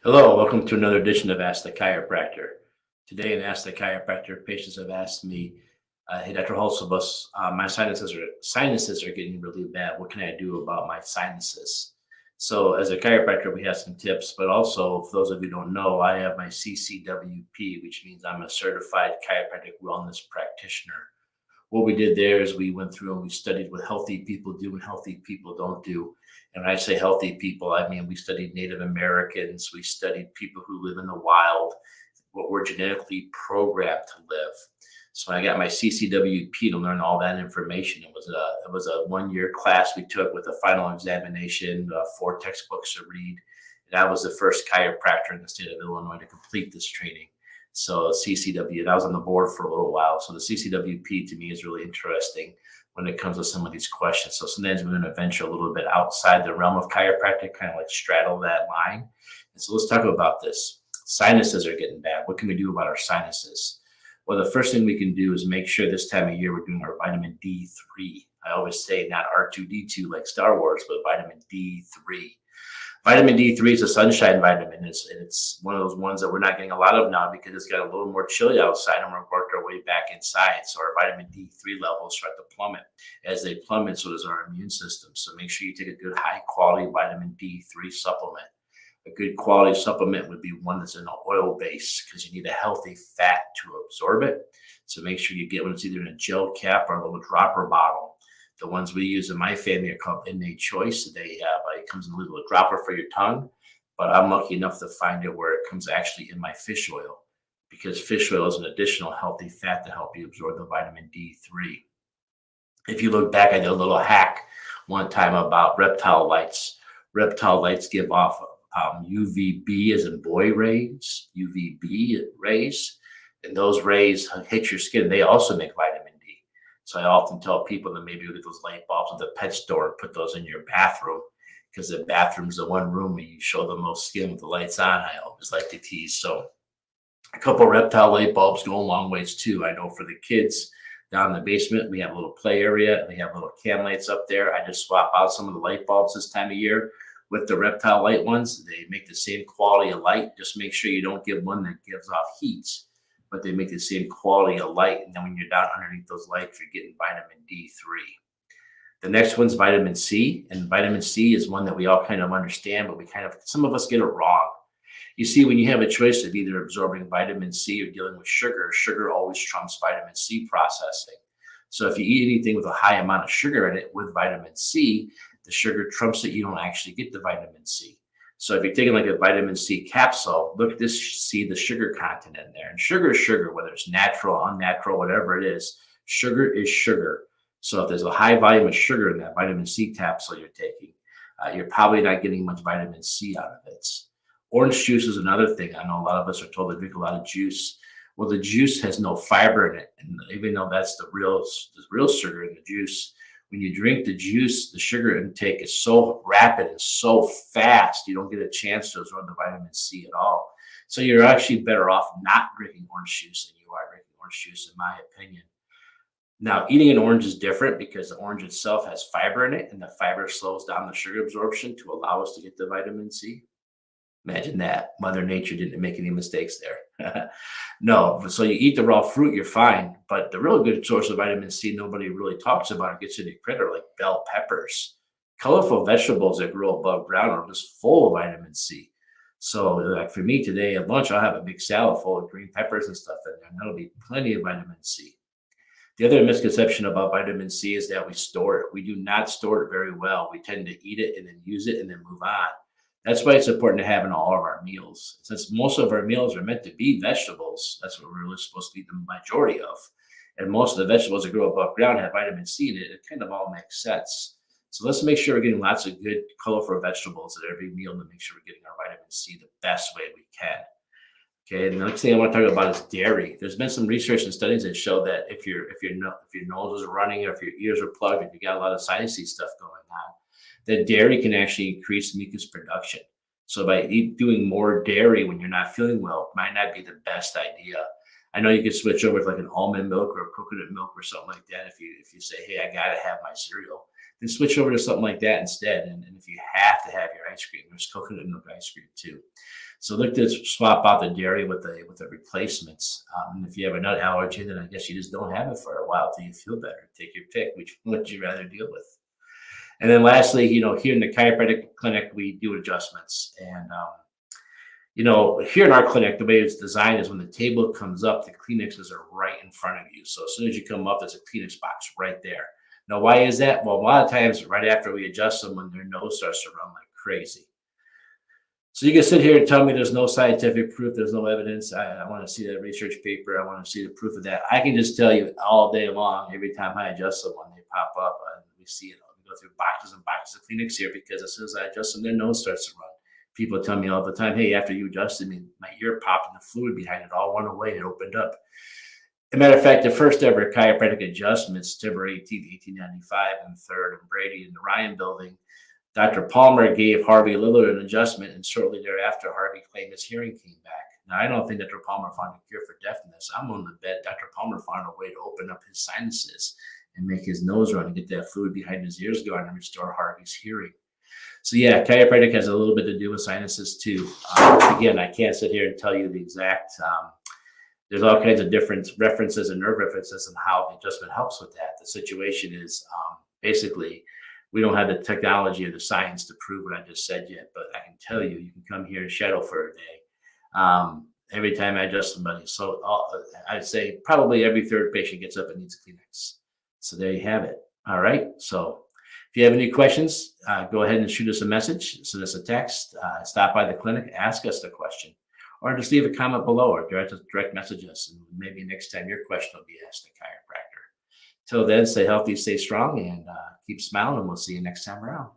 Hello, welcome to another edition of Ask the Chiropractor. Today in Ask the Chiropractor, patients have asked me, "Hey, Dr. Holzabus, my sinuses are getting really bad. What can I do about my sinuses?" So, as a chiropractor, we have some tips, but also, for those of you who don't know, I have my CCWP, which means I'm a certified chiropractic wellness practitioner. What we did there is we went through and we studied what healthy people do and healthy people don't do. And when I say healthy people, I mean we studied Native Americans, we studied people who live in the wild, what we're genetically programmed to live. So when I got my CCWP to learn all that information, it was a 1 year class we took with a final examination, 4 textbooks to read. And I was the first chiropractor in the state of Illinois to complete this training. So CCW, and I was on the board for a little while. So the CCWP to me is really interesting when it comes to some of these questions. So sometimes we're going to venture a little bit outside the realm of chiropractic, kind of like straddle that line. And so let's talk about this. Sinuses are getting bad. What can we do about our sinuses? Well, the first thing we can do is make sure this time of year we're doing our vitamin D3. I always say not R2D2 like Star Wars, but vitamin D3. Vitamin D3 is a sunshine vitamin. It's one of those ones that we're not getting a lot of now because it's got a little more chilly outside and we're worked our way back inside. So our vitamin D3 levels start to plummet. As they plummet, so does our immune system. So make sure you take a good high quality vitamin D3 supplement. A good quality supplement would be one that's in an oil base because you need a healthy fat to absorb it. So make sure you get one that's either in a gel cap or a little dropper bottle. The ones we use in my family are called Innate Choice. They have it comes in a little dropper for your tongue, but I'm lucky enough to find it where it comes actually in my fish oil because fish oil is an additional healthy fat to help you absorb the vitamin D3. If you look back, I did a little hack one time about reptile lights. Reptile lights give off UVB as in boy rays, UVB rays, and those rays hit your skin. They also make vitamin D. So I often tell people that maybe you get those light bulbs at the pet store and put those in your bathroom because the bathroom's the one room where you show the most skin with the lights on. I always like to tease. So a couple reptile light bulbs go a long ways too. I know for the kids down in the basement, we have a little play area and we have little can lights up there. I just swap out some of the light bulbs this time of year with the reptile light ones. They make the same quality of light. Just make sure you don't get one that gives off heat, but they make the same quality of light. And then when you're down underneath those lights, you're getting vitamin D3. The next one's vitamin C, and vitamin C is one that we all kind of understand, but some of us get it wrong. You see, when you have a choice of either absorbing vitamin C or dealing with sugar, sugar always trumps vitamin C processing. So if you eat anything with a high amount of sugar in it with vitamin C, the sugar trumps it. You don't actually get the vitamin C. So if you're taking like a vitamin C capsule, look at this, see the sugar content in there. And sugar is sugar, whether it's natural, unnatural, whatever it is, sugar is sugar. So if there's a high volume of sugar in that vitamin C capsule you're taking, you're probably not getting much vitamin C out of it. Orange juice is another thing. I know a lot of us are told to drink a lot of juice. Well, the juice has no fiber in it. And even though that's the real sugar in the juice, when you drink the juice, the sugar intake is so rapid and so fast, you don't get a chance to absorb the vitamin C at all. So you're actually better off not drinking orange juice than you are drinking orange juice, in my opinion. Now, eating an orange is different because the orange itself has fiber in it, and the fiber slows down the sugar absorption to allow us to get the vitamin C. Imagine that. Mother Nature didn't make any mistakes there. No, so you eat the raw fruit, you're fine. But the real good source of vitamin C nobody really talks about or gets any credit are like bell peppers. Colorful vegetables that grow above ground are just full of vitamin C. So like for me today at lunch, I'll have a big salad full of green peppers and stuff in there, and that'll be plenty of vitamin C. The other misconception about vitamin C is that we store it. We do not store it very well. We tend to eat it and then use it and then move on. That's why it's important to have in all of our meals. Since most of our meals are meant to be vegetables, that's what we're really supposed to eat the majority of. And most of the vegetables that grow above ground have vitamin C in it. It kind of all makes sense. So let's make sure we're getting lots of good, colorful vegetables at every meal to make sure we're getting our vitamin C the best way we can. Okay, and the next thing I want to talk about is dairy. There's been some research and studies that show that if your nose is running or if your ears are plugged, if you got a lot of sinusy stuff going on, that dairy can actually increase mucus production. So by doing more dairy when you're not feeling well might not be the best idea. I know you could switch over to like an almond milk or a coconut milk or something like that. If you say, hey, I gotta have my cereal, then switch over to something like that instead. And if you have to have your ice cream, there's coconut milk ice cream too. So look to swap out the dairy with the replacements. And if you have a nut allergy, then I guess you just don't have it for a while till you feel better. Take your pick. Which one would you rather deal with? And then lastly, here in the chiropractic clinic, we do adjustments. And here in our clinic, the way it's designed is when the table comes up, the Kleenexes are right in front of you. So as soon as you come up, there's a Kleenex box right there. Now, why is that? Well, a lot of times right after we adjust them, when their nose starts to run like crazy. So you can sit here and tell me there's no scientific proof, there's no evidence. I want to see that research paper. I want to see the proof of that. I can just tell you all day long, every time I adjust them, when they pop up, and we see it. We go through boxes and boxes of Kleenex here because as soon as I adjust them, their nose starts to run. People tell me all the time, hey, after you adjusted me, my ear popped and the fluid behind it all went away. It opened up. As a matter of fact, the first ever chiropractic adjustments, September 18th, 1895, in 3rd and Brady in the Ryan building, Dr. Palmer gave Harvey Lillard an adjustment, and shortly thereafter, Harvey claimed his hearing came back. Now, I don't think Dr. Palmer found a cure for deafness. I'm willing to bet Dr. Palmer found a way to open up his sinuses and make his nose run and get that fluid behind his ears going and restore Harvey's hearing. So yeah, chiropractic has a little bit to do with sinuses too. Again, I can't sit here and tell you the exact, there's all kinds of different references and nerve references and how the adjustment helps with that. The situation is basically, we don't have the technology or the science to prove what I just said yet, but I can tell you, you can come here and shadow for a day. Every time I adjust somebody. So I'd say probably every third patient gets up and needs a Kleenex. So there you have it. All right. So if you have any questions, go ahead and shoot us a message, send us a text, stop by the clinic, ask us the question, or just leave a comment below or direct message us. And maybe next time your question will be asked a chiropractor. Till then, stay healthy, stay strong, and keep smiling, and we'll see you next time around.